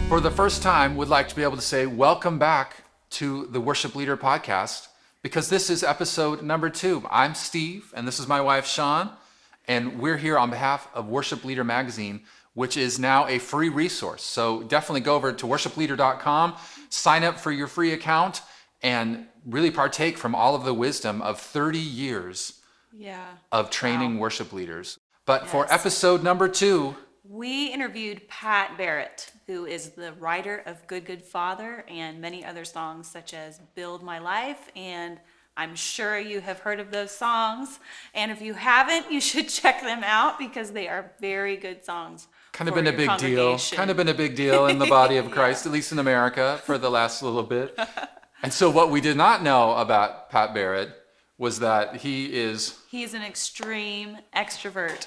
For the first time, would like to be able to say welcome back to the Worship Leader Podcast, because this is episode number 2. I'm Steve, and this is my wife, Sean, and we're here on behalf of Worship Leader Magazine, which is now a free resource. So definitely go over to worshipleader.com, sign up for your free account, and really partake from all of the wisdom of 30 years of training worship leaders. But for episode number 2, we interviewed Pat Barrett, who is the writer of Good Good Father and many other songs such as Build My Life, and I'm sure you have heard of those songs. And if you haven't, you should check them out because they are very good songs. Kind of been a big deal in the body of Christ, at least in America, for the last little bit. And so what we did not know about Pat Barrett was that he's an extreme extrovert.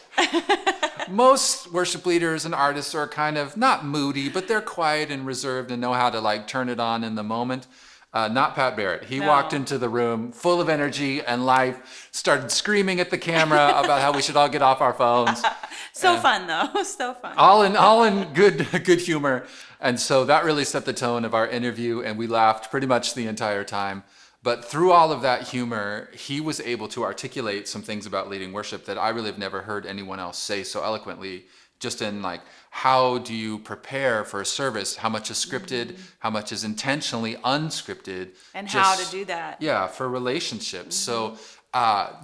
Most worship leaders and artists are kind of not moody, but they're quiet and reserved and know how to turn it on in the moment. Not Pat Barrett. He walked into the room full of energy and life, started screaming at the camera about how we should all get off our phones. Fun though, so fun. All in good humor. And so that really set the tone of our interview, and we laughed pretty much the entire time. But through all of that humor, he was able to articulate some things about leading worship that I really have never heard anyone else say so eloquently, just in how do you prepare for a service? How much is scripted? How much is intentionally unscripted? And how to do that. Yeah, for relationships. So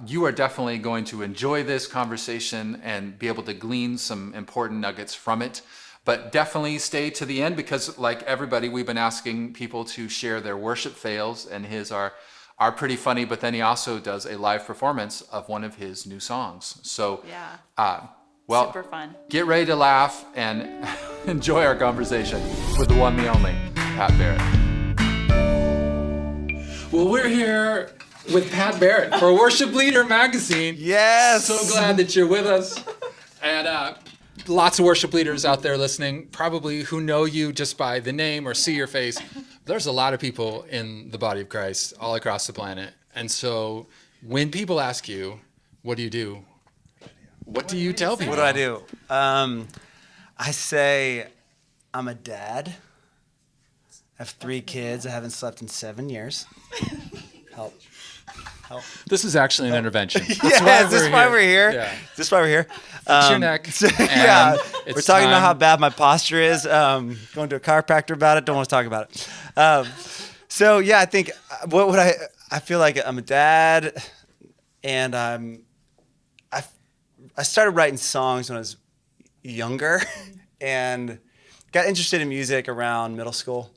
you are definitely going to enjoy this conversation and be able to glean some important nuggets from it. But definitely stay to the end because, like everybody, we've been asking people to share their worship fails, and his are pretty funny. But then he also does a live performance of one of his new songs. So, super fun. Get ready to laugh and enjoy our conversation with the one, the only, Pat Barrett. Well, we're here with Pat Barrett for Worship Leader Magazine. Yes. So glad that you're with us. And lots of worship leaders out there listening, probably who know you just by the name or see your face. There's a lot of people in the body of Christ all across the planet. And so when people ask you, what do you do? What do you tell people? What do I do? I say I'm a dad. I have 3 kids. I haven't slept in 7 years. Help. This is actually an intervention. Is this why we're here? Yeah. Is this why we're here? Fix your neck. We're talking about how bad my posture is. Going to a chiropractor about it. Don't want to talk about it. I think I feel like I'm a dad, and I started writing songs when I was younger, and got interested in music around middle school.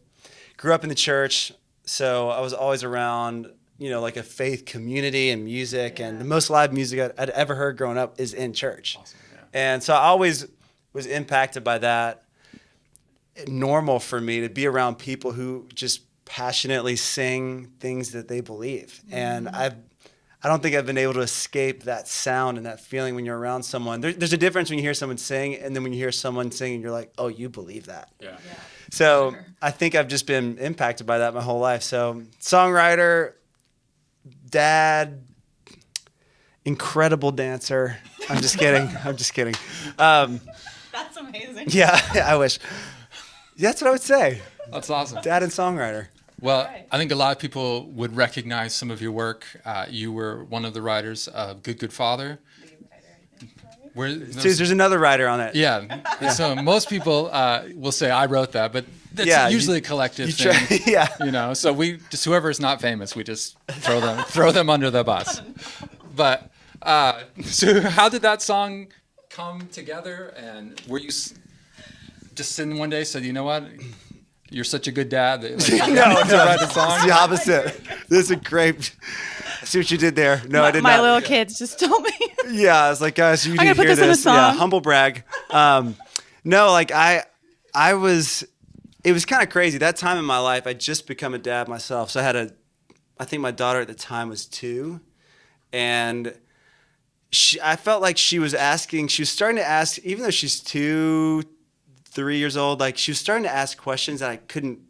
Grew up in the church, so I was always around a faith community and music, and the most live music I'd ever heard growing up is in church. Awesome, yeah. And so I always was impacted by that. Normal for me to be around people who just passionately sing things that they believe. Mm-hmm. And I don't think I've been able to escape that sound and that feeling when you're around someone. There's a difference when you hear someone sing, and then when you hear someone sing and you're like, oh, you believe that. Yeah. So I think I've just been impacted by that my whole life. So songwriter, dad, incredible dancer. I'm just kidding. That's amazing. Yeah, I wish. That's what I would say. That's awesome. Dad and songwriter. Well, I think a lot of people would recognize some of your work. You were one of the writers of Good Good Father. There's another writer on it. Yeah. So most people will say, I wrote that, but that's usually a collective thing. So we just, whoever is not famous, we just throw them under the bus. But so how did that song come together? And were you just sitting one day and said, you know what? You're such a good dad. That, write a song? It's the opposite. This is a great. I see what you did there. No, I did not. My little kids just told me. Yeah, I was like, guys, you need to put hear this in a song. Yeah, humble brag. I was. It was kind of crazy. That time in my life, I'd just become a dad myself. So I think my daughter at the time was 2, and I felt like she was starting to ask, even though she's 2, 3 years old, she was starting to ask questions that I couldn't.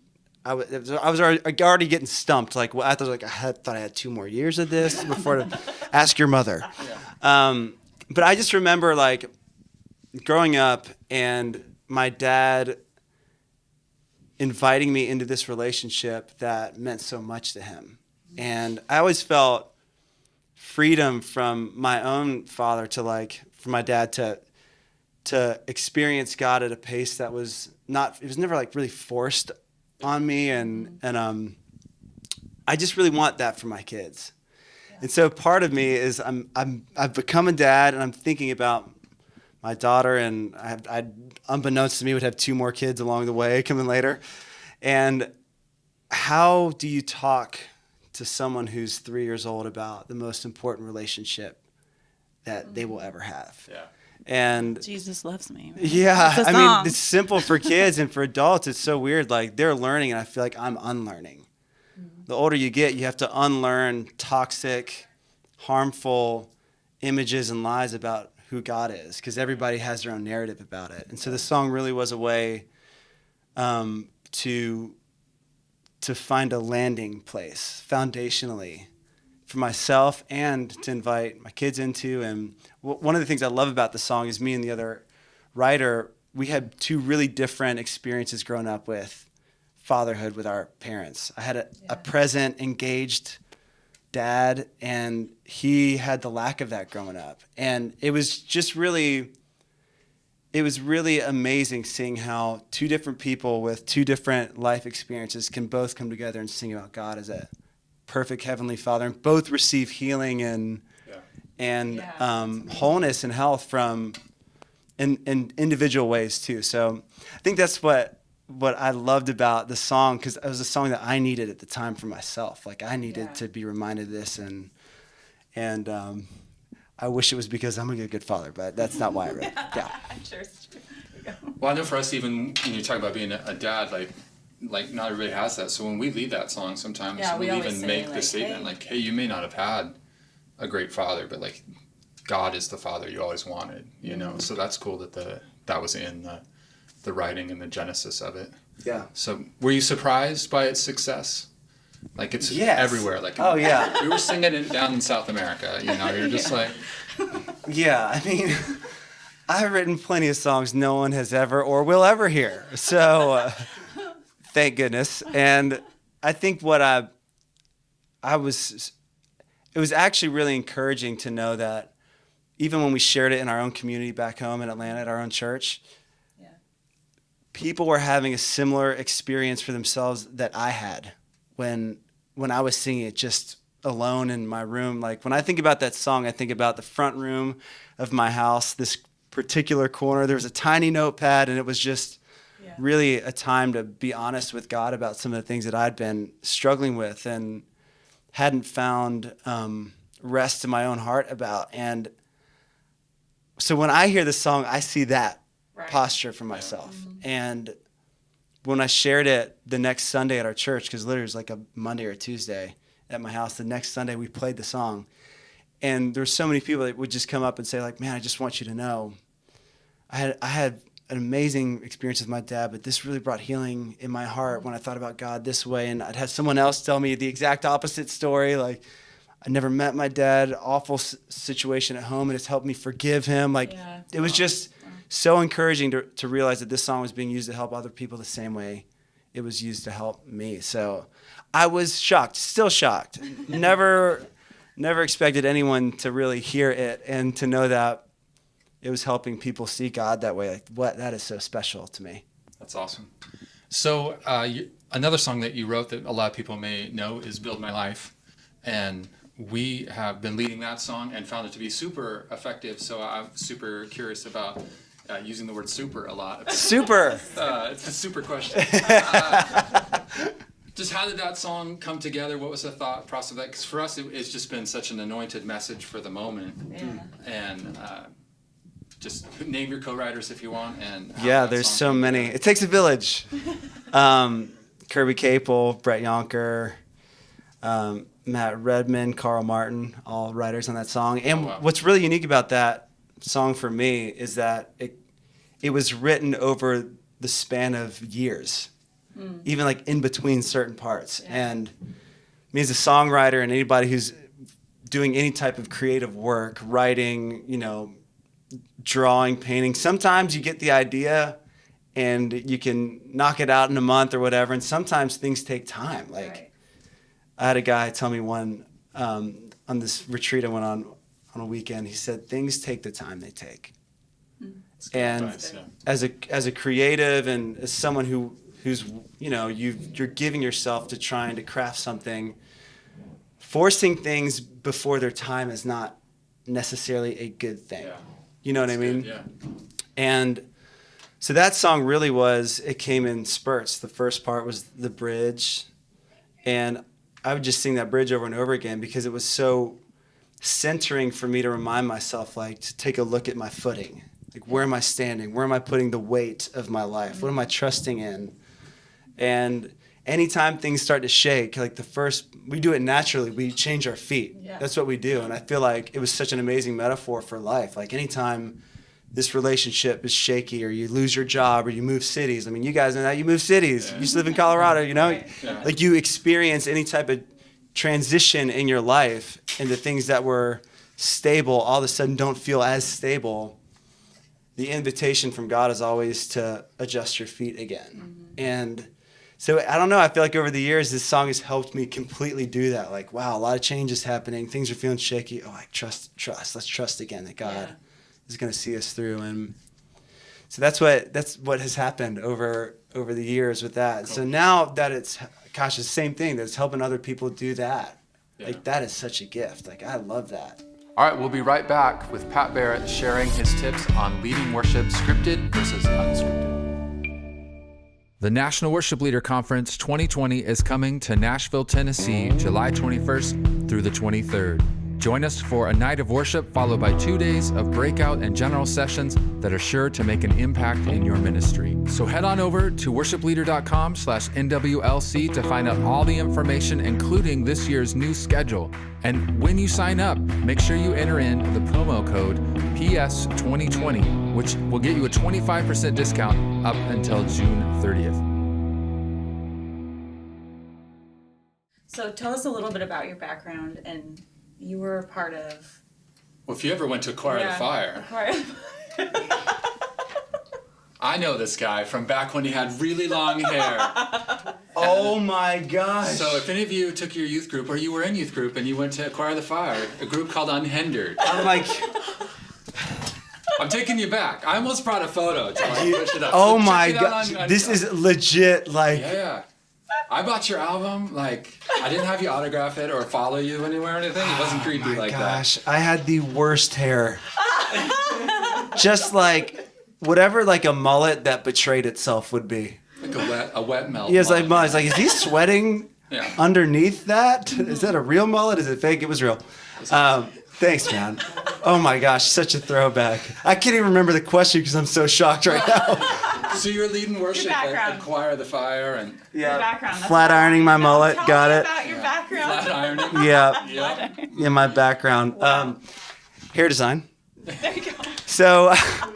I was already getting stumped. I thought I had 2 more years of this before to ask your mother. Yeah. But I just remember, growing up, and my dad inviting me into this relationship that meant so much to him. And I always felt freedom from my own father from my dad to experience God at a pace that was it was never like really forced on me. And I just really want that for my kids. Yeah. And so part of me is I've become a dad, and I'm thinking about my daughter, and I unbeknownst to me would have 2 more kids along the way coming later. And how do you talk to someone who's 3 years old about the most important relationship that they will ever have? Yeah. And Jesus loves me. Yeah, I mean, it's simple for kids, and for adults, it's so weird. Like, they're learning, and I feel like I'm unlearning. The older you get, you have to unlearn toxic, harmful images and lies about who God is, because everybody has their own narrative about it. And so the song really was a way to find a landing place foundationally for myself, and to invite my kids into. And one of the things I love about the song is me and the other writer, we had 2 really different experiences growing up with fatherhood with our parents. I had a present, engaged dad, and he had the lack of that growing up. And it was really amazing seeing how 2 different people with 2 different life experiences can both come together and sing about God as a perfect heavenly Father, and both receive healing and wholeness and health from in individual ways too. So I think that's what I loved about the song, because it was a song that I needed at the time for myself. Like, I needed to be reminded of this, and I wish it was because I'm a good father, but that's not why I wrote it. Yeah. I'm sure it's true. Well, I know for us, even when you talk about being a dad, like not everybody has that. So when we lead that song, sometimes we even make the statement hey, you may not have had a great father, but like, God is the father you always wanted, you know? So that's cool that was in the writing and the genesis of it. Yeah. So were you surprised by its success? Like, it's everywhere. Like, oh yeah, we were singing it down in South America, you know, you're just like. Yeah, I mean, I've written plenty of songs no one has ever or will ever hear. So thank goodness. And I think it was actually really encouraging to know that even when we shared it in our own community back home in Atlanta at our own church, people were having a similar experience for themselves that I had when I was singing it just alone in my room. Like, when I think about that song, I think about the front room of my house, this particular corner. There was a tiny notepad, and it was just really a time to be honest with God about some of the things that I'd been struggling with and hadn't found rest in my own heart about. And so when I hear the song, I see that posture for myself. And when I shared it the next Sunday at our church, because literally it was like a Monday or Tuesday at my house, the next Sunday we played the song. And there were so many people that would just come up and say, like, man, I just want you to know, I had an amazing experience with my dad, but this really brought healing in my heart when I thought about God this way. And I'd had someone else tell me the exact opposite story. Like, I never met my dad, awful situation at home, and it's helped me forgive him. Like, it was just so encouraging to realize that this song was being used to help other people the same way it was used to help me. So I was shocked, still shocked. Never expected anyone to really hear it and to know that it was helping people see God that way. Like, that is so special to me. That's awesome. So another song that you wrote that a lot of people may know is Build My Life. And we have been leading that song and found it to be super effective. So I'm super curious about using the word super a lot. Super. It's a super question. Just how did that song come together? What was the thought process of that? Because for us, it's just been such an anointed message for the moment. And just name your co-writers if you want. And there's so many. It takes a village. Kirby Capel, Brett Yonker, Matt Redman, Carl Martin, all writers on that song. And what's really unique about that song for me is that it was written over the span of years, even like in between certain parts. And me as a songwriter and anybody who's doing any type of creative work, writing, drawing, painting, sometimes you get the idea and you can knock it out in a month or whatever. And sometimes things take time. Like Right. I had a guy tell me one on this retreat I went on a weekend. He said things take the time they take. And advice, yeah. as a creative and as someone who's you're giving yourself to trying to craft something, forcing things before their time is not necessarily a good thing. Yeah. You know what I mean? Good, yeah. And so that song really it came in spurts. The first part was the bridge, and I would just sing that bridge over and over again because it was so centering for me to remind myself, like, to take a look at my footing. Like, where am I standing? Where am I putting the weight of my life? What am I trusting in? And anytime things start to shake, like we do it naturally. We change our feet. Yeah. That's what we do. And I feel like it was such an amazing metaphor for life. Like anytime this relationship is shaky or you lose your job or you move cities. I mean, you guys know that. You move cities. Yeah. You used to live in Colorado, you know? Right. Yeah. Like you experience any type of transition in your life and the things that were stable all of a sudden don't feel as stable. The invitation from God is always to adjust your feet again. Mm-hmm. And so I don't know, I feel like over the years, this song has helped me completely do that. Like, wow, a lot of change is happening. Things are feeling shaky. Oh, like trust. Let's trust again that God is going to see us through. And so that's what has happened over the years with that. Cool. So now that it's the same thing, that it's helping other people do that. Yeah. Like that is such a gift. Like I love that. All right, we'll be right back with Pat Barrett sharing his tips on leading worship scripted versus unscripted. The National Worship Leader Conference 2020 is coming to Nashville, Tennessee, July 21st through the 23rd. Join us for a night of worship followed by 2 days of breakout and general sessions that are sure to make an impact in your ministry. So head on over to worshipleader.com/NWLC to find out all the information, including this year's new schedule. And when you sign up, make sure you enter in the promo code PS2020, which will get you a 25% discount up until June 30th. So tell us a little bit about your background, and you were a part of... Well, if you ever went to Acquire the Fire, I know this guy from back when he had really long hair. Oh my gosh. So if any of you took your youth group or you were in youth group and you went to Acquire the Fire, a group called Unhindered. I'm like, I'm taking you back. I almost brought a photo to like push it up. oh So check my it out gosh. on- This is legit. Like, Yeah. I bought your album. Like, I didn't have you autograph it or follow you anywhere or anything. It wasn't creepy my like gosh, I had the worst hair. Just like whatever, like a mullet that betrayed itself would be. that. Like a wet melt. He was like, mullet. he's like, is he sweating Yeah. underneath that? Is that a real mullet? Is it fake? It was real. Thanks, man. Oh my gosh, such a throwback. I can't even remember the question because I'm so shocked right now. So you're leading worship at background. Acquire the Fire and Your background. That's Flat ironing my mullet. Tell Got me it. about your background. flat ironing. Yeah. Yep. Yeah, my background. Hair design. There you go. So I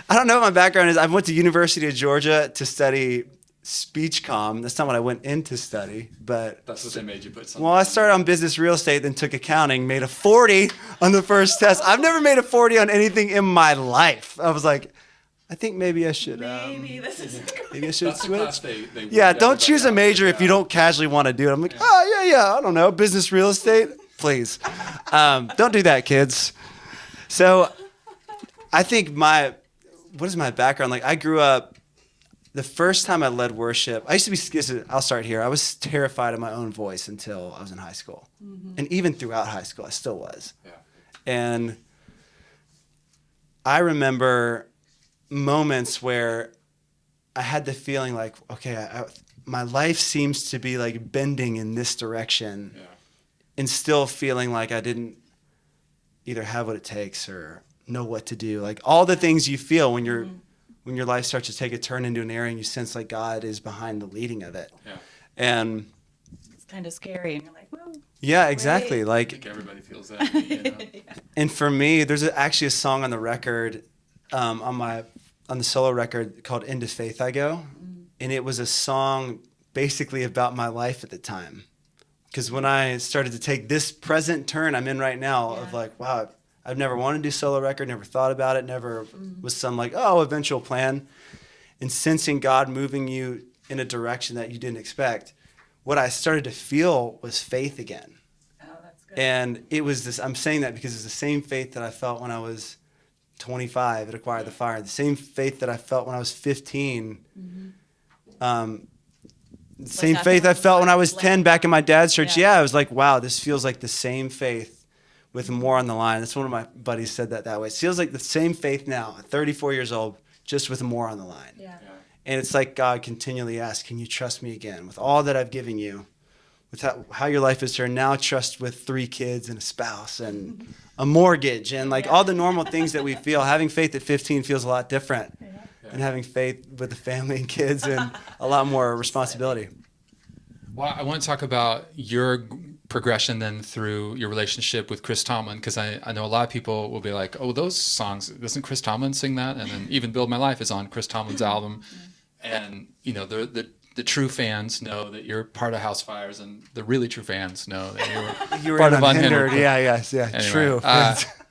don't know what my background is. I went to University of Georgia to study speech comm. That's not what I went in to study, but That's what they made you put something. well, I started on business real estate, then took accounting, made a 40 on the first test. I've never made a 40 on anything in my life. I was like, I think maybe I should. Maybe this is... Maybe I should That's the class switch. they Yeah, don't everybody choose a else. major if you don't casually want to do it. I'm like, oh yeah, I don't know, business real estate, please. Don't do that, kids. So I think what is my background? Like I grew up, the first time I led worship, I used to be, I'll start here. I was terrified of my own voice until I was in high school. And even throughout high school, I still was. Yeah. And I remember moments where I had the feeling like, okay, my life seems to be like bending in this direction, Yeah. and still feeling like I didn't either have what it takes or know what to do. Like all the things you feel when when your life starts to take a turn into an area and you sense like God is behind the leading of it. Yeah. And It's kind of scary, and you're like, whoa. yeah, exactly. Wait. I Like, think everybody feels that. You know? and for me, there's actually a song on the record, on the solo record called Into Faith I Go. And it was a song basically about my life at the time. Because when I started to take this present turn I'm in right now of like, wow, I've never wanted to do solo record, never thought about it, never was some like, eventual plan. and sensing God moving you in a direction that you didn't expect, what I started to feel was faith again. Oh, that's good. And it was this, I'm saying that because it's the same faith that I felt when I was 25 at Acquire the Fire, the same faith that I felt when I was 15. The same faith I felt when I was 10 back in my dad's church. Yeah, I was like, wow, this feels like the same faith with more on the line. That's one of my buddies said that way. It feels like the same faith now at 34 years old, just with more on the line. Yeah. And it's like God continually asks, can you trust me again with all that I've given you, with how your life is turned now, trust with 3 kids and a spouse and a mortgage and like all the normal things that we feel. Having faith at 15 feels a lot different than having faith with a family and kids and a lot more responsibility. Well, I want to talk about your progression then through your relationship with Chris Tomlin, because I know a lot of people will be like, oh, those songs, doesn't Chris Tomlin sing that? And then even Build My Life is on Chris Tomlin's album. And, you know, the true fans know that you're part of House Fires, and the really true fans know that You were part in of Unhindered. Yeah. Anyway,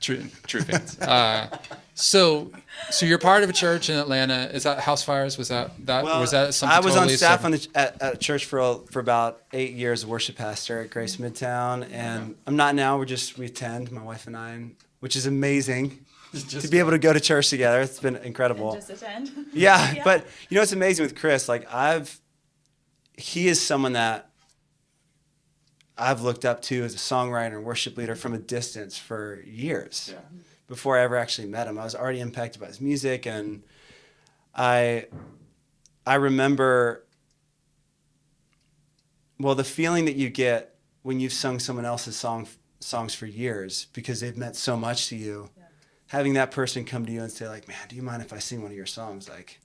True. true fans. So you're part of a church in Atlanta. Is that House Fires? Was that was that something? I was totally on staff separate? at a church for about 8 years, worship pastor at Grace Midtown, and I'm not now. We attend, my wife and I, which is amazing to be able to go to church together. It's been incredible. And just attend. Yeah, but you know what's amazing with Chris? Like he is someone that I've looked up to as a songwriter and worship leader from a distance for years. Yeah. Before I ever actually met him, I was already impacted by his music, and I remember, well, the feeling that you get when you've sung someone else's songs for years because they've meant so much to you. Yeah. Having that person come to you and say, like, man, do you mind if I sing one of your songs? Like,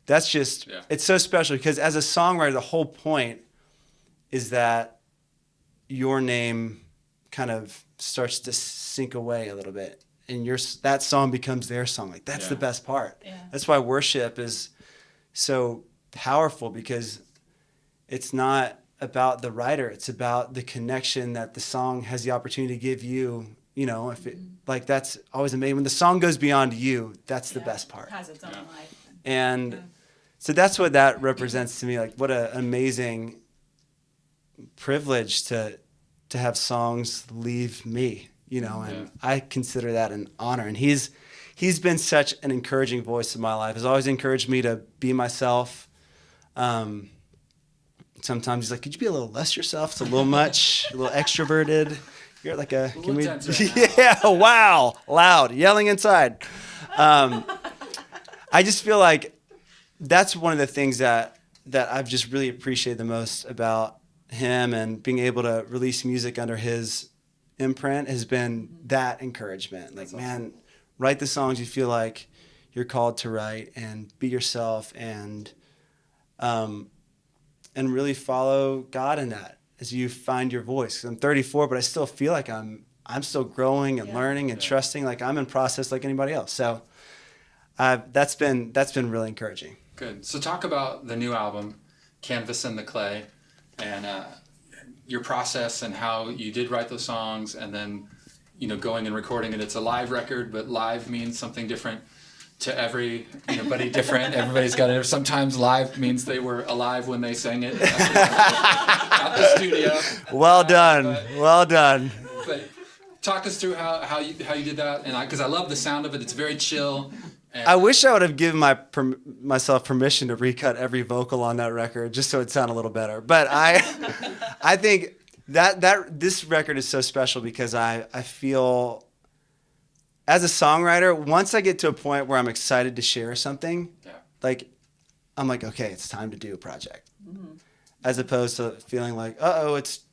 that's just, it's so special because as a songwriter, the whole point is that your name kind of starts to sink away a little bit. And that song becomes their song. Like, that's the best part. Yeah. That's why worship is so powerful, because it's not about the writer. It's about the connection that the song has the opportunity to give you. You know, if it, like, that's always amazing. When the song goes beyond you, that's the best part. It has its own life. And so that's what that represents to me. Like, what an amazing privilege to have songs leave me. You know, and I consider that an honor. And he's been such an encouraging voice in my life. He's always encouraged me to be myself. Sometimes he's like, could you be a little less yourself? It's a little much, a little extroverted. You're like can we? Yeah, wow, loud, yelling inside. I just feel like that's one of the things that I've just really appreciated the most about him, and being able to release music under his imprint has been that encouragement. Like, man, write the songs you feel like you're called to write, and be yourself, and really follow God in that as you find your voice. 'Cause I'm 34, but I still feel like I'm still growing and learning and trusting. Like, I'm in process like anybody else. So that's been really encouraging. Good. So talk about the new album, Canvas and the Clay, and your process and how you did write those songs, and then, you know, going and recording it. It's a live record, but live means something different to everybody different. Everybody's got it. Sometimes live means they were alive when they sang it at the studio. Well done. Well done. But talk us through how you did that, and because I love the sound of it. It's very chill. And I wish I would have given myself permission to recut every vocal on that record just so it sounded a little better. But I think that this record is so special because I feel, as a songwriter, once I get to a point where I'm excited to share something, like, I'm like, okay, it's time to do a project. Mm-hmm. As opposed to feeling like, it's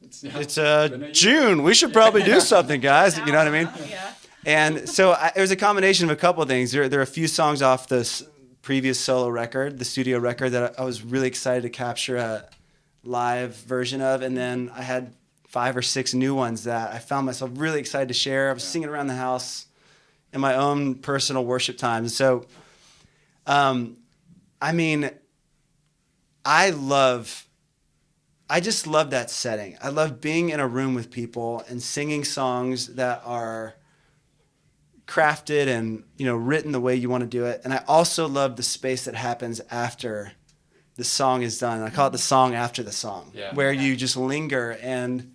June, we should probably do something, guys. You know what I mean? Yeah. And so it was a combination of a couple of things. There are a few songs off this previous solo record, the studio record, that I was really excited to capture a live version of. And then I had 5 or 6 new ones that I found myself really excited to share. I was singing around the house in my own personal worship time. So, I mean, I just love that setting. I love being in a room with people and singing songs that are crafted and, written the way you want to do it. And I also love the space that happens after the song is done. I call it the song after the song, where you just linger and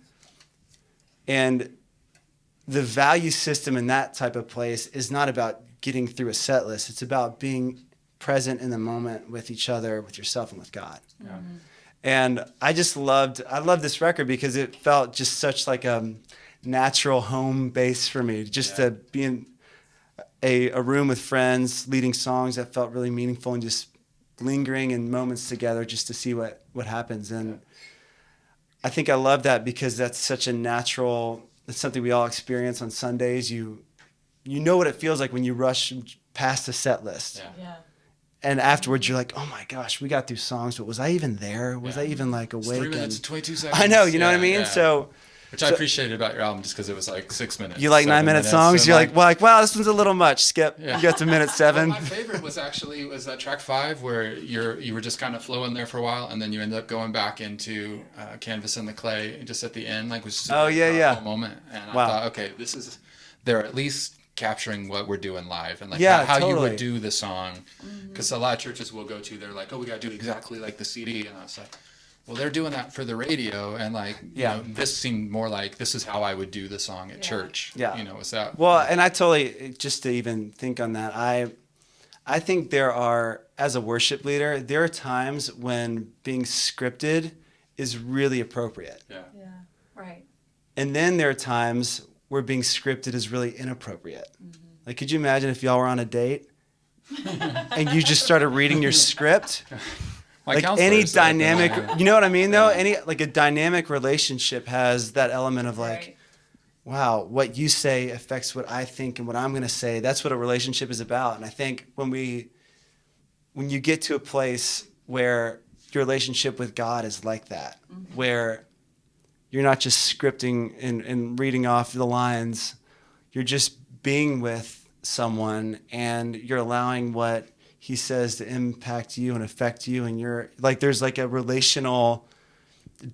the value system in that type of place is not about getting through a set list. It's about being present in the moment with each other, with yourself, and with God. Yeah. And I loved this record because it felt just such like a natural home base for me, just to be in a room with friends, leading songs that felt really meaningful and just lingering in moments together just to see what happens. And I think I love that because that's such a natural, it's something we all experience on Sundays. You know what it feels like when you rush past a set list. Yeah. And afterwards, you're like, oh my gosh, we got through songs, but was I even there? Was I even like awake? 3 minutes and 22 seconds. I know, you know what I mean? Yeah. So, which I appreciated about your album just because it was like 6 minutes. You like 9-minute songs? So you're like, wow, this one's a little much. Skip. Yeah. You got to minute 7. Well, my favorite was that track 5 where you were just kind of flowing there for a while, and then you ended up going back into Canvas and the Clay just at the end, like was just a powerful moment. And I thought, okay, they're at least capturing what we're doing live and like how you would do the song, because a lot of churches we'll go to, they're like, oh, we got to do exactly like the CD, and I was like, well, they're doing that for the radio, and like, this seemed more like this is how I would do the song at church. Yeah, is that well? And I totally, just to even think on that, I think there are, as a worship leader, there are times when being scripted is really appropriate. Yeah, right. And then there are times where being scripted is really inappropriate. Like, could you imagine if y'all were on a date and you just started reading your script? Like any dynamic, you know what I mean though? Any, like a dynamic relationship has that element of like, wow, what you say affects what I think and what I'm going to say. That's what a relationship is about. And I think when you get to a place where your relationship with God is like that, where you're not just scripting and reading off the lines, you're just being with someone and you're allowing what he says to impact you and affect you, and you're like, there's like a relational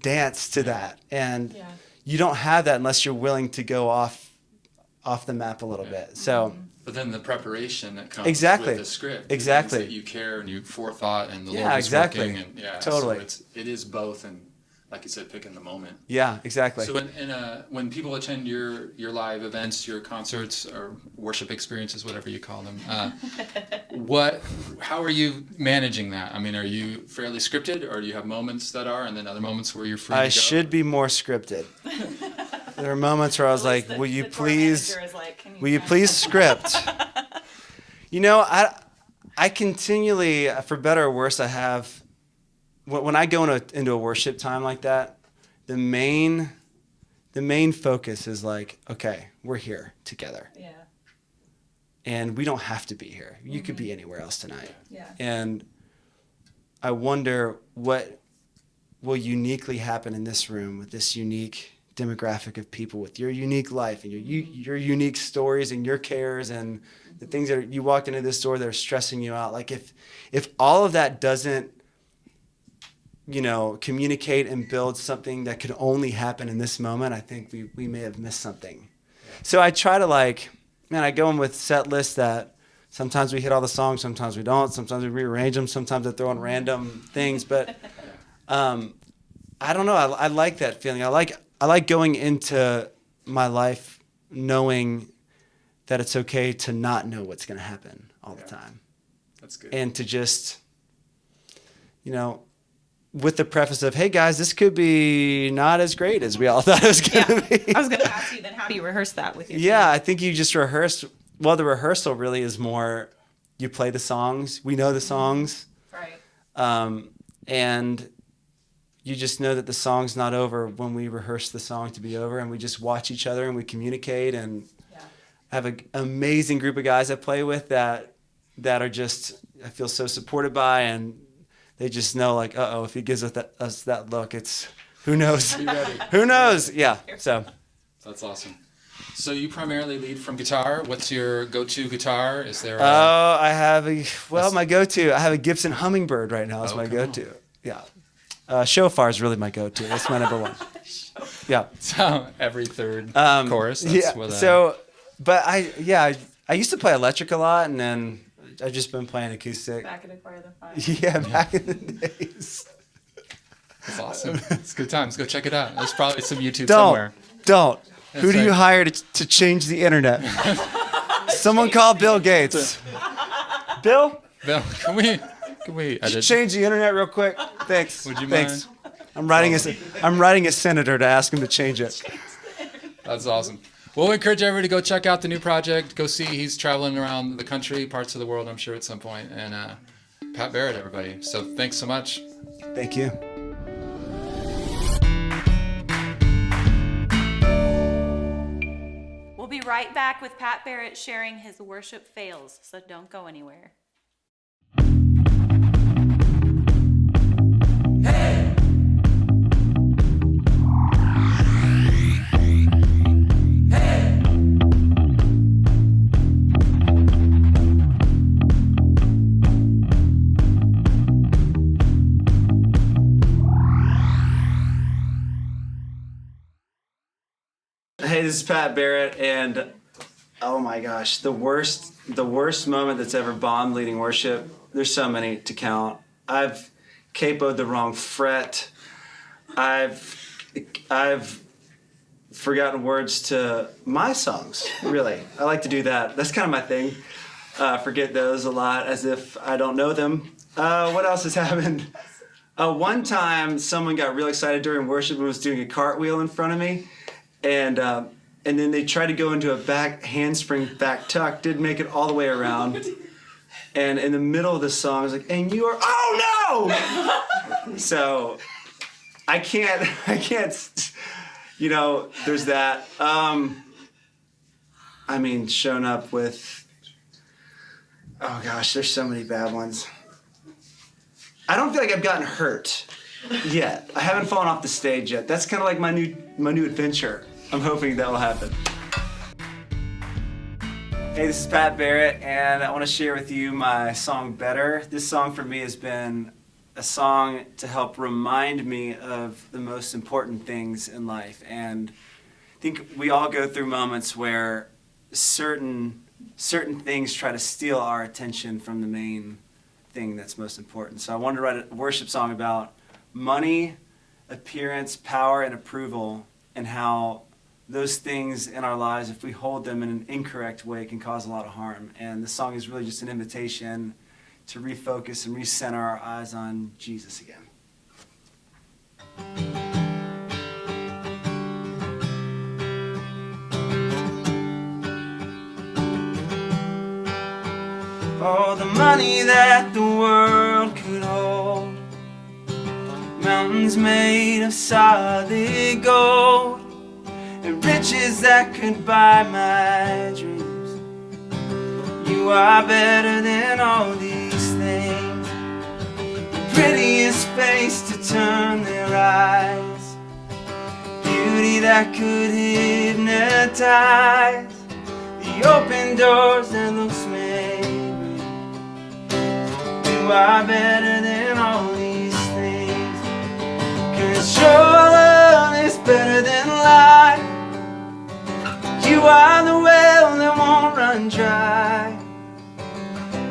dance to that, and you don't have that unless you're willing to go off the map a little bit. So, but then the preparation that comes Exactly. with the script, Exactly. that you care and you forethought, and the Lord is exactly. working, and Totally. So it is both, and like you said, picking the moment. Yeah, exactly. So when people attend your live events, your concerts or worship experiences, whatever you call them, how are you managing that? I mean, are you fairly scripted, or do you have moments that are, and then other moments where you're free to go? I should be more scripted. There are moments where I was like, will you please script? I continually, for better or worse, I have, when I go into a worship time like that, the main focus is like, okay, we're here together. Yeah. And we don't have to be here. You could be anywhere else tonight. Yeah. And I wonder what will uniquely happen in this room with this unique demographic of people, with your unique life and your unique stories and your cares and the things that you walked into this door that are stressing you out. Like if all of that doesn't, communicate and build something that could only happen in this moment, I think we may have missed something. So I try to I go in with set lists that sometimes we hit all the songs, sometimes we don't, sometimes we rearrange them, sometimes I throw in random things, but I don't know. I like that feeling. I like going into my life knowing that it's okay to not know what's going to happen all the time. That's good. And to just, with the preface of, hey guys, this could be not as great as we all thought it was going to be. I was going to ask you then, how do you rehearse that with your team? Yeah, I think you just rehearse. Well, the rehearsal really is more, you play the songs, we know the songs. Right. And you just know that the song's not over when we rehearse the song to be over, and we just watch each other and we communicate, and I have an amazing group of guys I play with that are just, I feel so supported by, and they just know, like, if he gives us that look, it's, who knows? Be ready. Who knows? Yeah, so. That's awesome. So you primarily lead from guitar. What's your go-to guitar? Is there I have my go-to. I have a Gibson Hummingbird right now. Is my go-to. On. Yeah. Shofar is really my go-to. That's my number one. Yeah. So every third chorus. That's yeah. what, So, but I I used to play electric a lot, and then I've just been playing acoustic. Back in Acquire the Fire. Yeah, back in the days. That's awesome. It's good times. Go check it out. There's probably some YouTube Don't. somewhere. Don't. Who That's do you right. hire to change the internet? Someone call Bill Gates. Bill, Bill, can we edit? change the internet real quick. Thanks. Would you Thanks. mind? I'm writing a senator to ask him to change it. That's awesome. Well, we encourage everybody to go check out the new project. Go see. He's traveling around the country, parts of the world, I'm sure, at some point. And Pat Barrett, everybody. So thanks so much. Thank you. We'll be right back with Pat Barrett sharing his worship fails, so don't go anywhere. Hey, this is Pat Barrett, and oh my gosh, the worst moment that's ever bombed leading worship. There's so many to count. I've capoed the wrong fret. I've forgotten words to my songs. Really, I like to do that. That's kind of my thing. Forget those a lot, as if I don't know them. What else has happened? One time, someone got real excited during worship and was doing a cartwheel in front of me. And then they tried to go into a back handspring back tuck, didn't make it all the way around. And in the middle of the song, I was like, and you are, oh no! So I can't, there's that. Shown up with, oh gosh, there's so many bad ones. I don't feel like I've gotten hurt yet. I haven't fallen off the stage yet. That's kind of like my new adventure. I'm hoping that will happen. Hey, this is Pat Barrett, and I want to share with you my song Better. This song for me has been a song to help remind me of the most important things in life. And I think we all go through moments where certain things try to steal our attention from the main thing that's most important. So I wanted to write a worship song about money, appearance, power, and approval, and how those things in our lives, if we hold them in an incorrect way, can cause a lot of harm. And the song is really just an invitation to refocus and recenter our eyes on Jesus again. All the money that the world could hold, mountains made of solid gold, and riches that could buy my dreams. You are better than all these things. The prettiest face to turn their eyes, beauty that could hypnotize, the open doors that look made. You are better than all these things, 'cause your love is better than life. You are the well that won't run dry.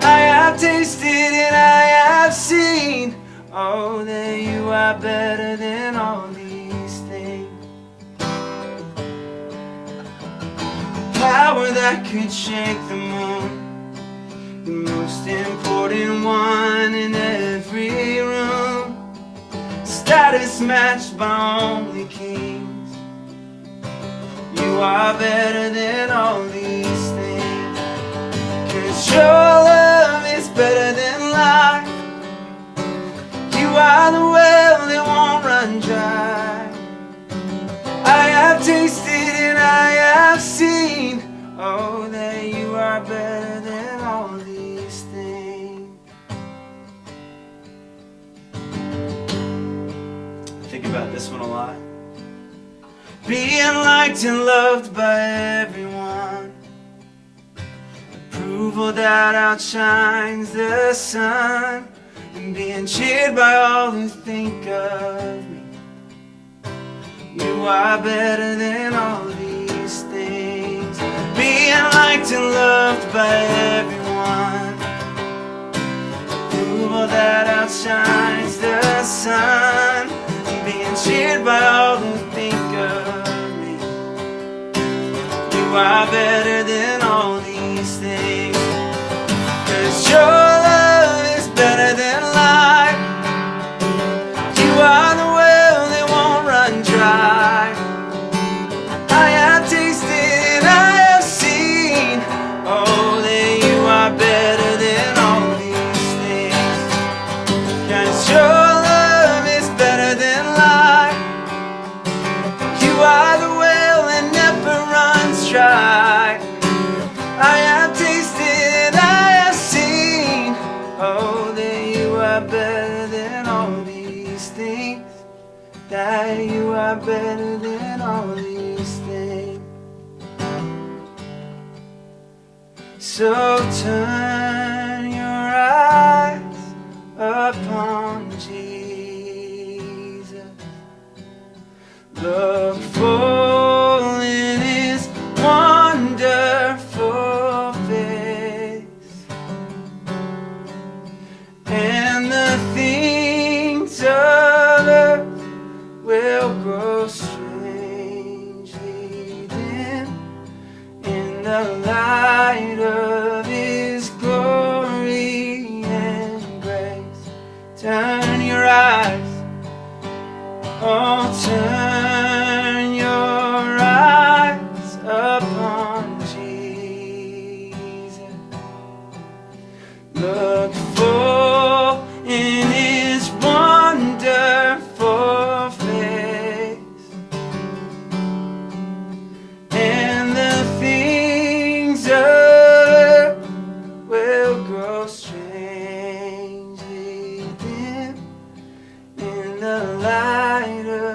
I have tasted and I have seen, oh, that you are better than all these things. Power that could shake the moon, the most important one in every room, status matched by only kings. You are better than all these things, 'cause your love is better than life. You are the well that won't run dry. I have tasted and I have seen, oh, that you are better than all these things. I think about this one a lot. Being liked and loved by everyone, approval that outshines the sun, and being cheered by all who think of me. You are better than all these things. Being being liked and loved by everyone. Approval that outshines the sun. Being cheered by all who think of me. You are better than all these things. 'Cause your love is better than life. You are the well that won't run dry. I have tasted, I have seen, oh, that you are better than all these things. 'Cause your love is better than life. You are the well that never runs dry. I have tasted, I have seen, oh, that you are better than all these things. That you are better than all these things. So turn your eyes upon Jesus. Look full in his wonderful face, and the things of earth will grow strangely dim in the light of his glory and grace. Turn your eyes, oh, turn your eyes upon Jesus. Look full in his wonderful face, and the things of earth will grow strangely dim in the light of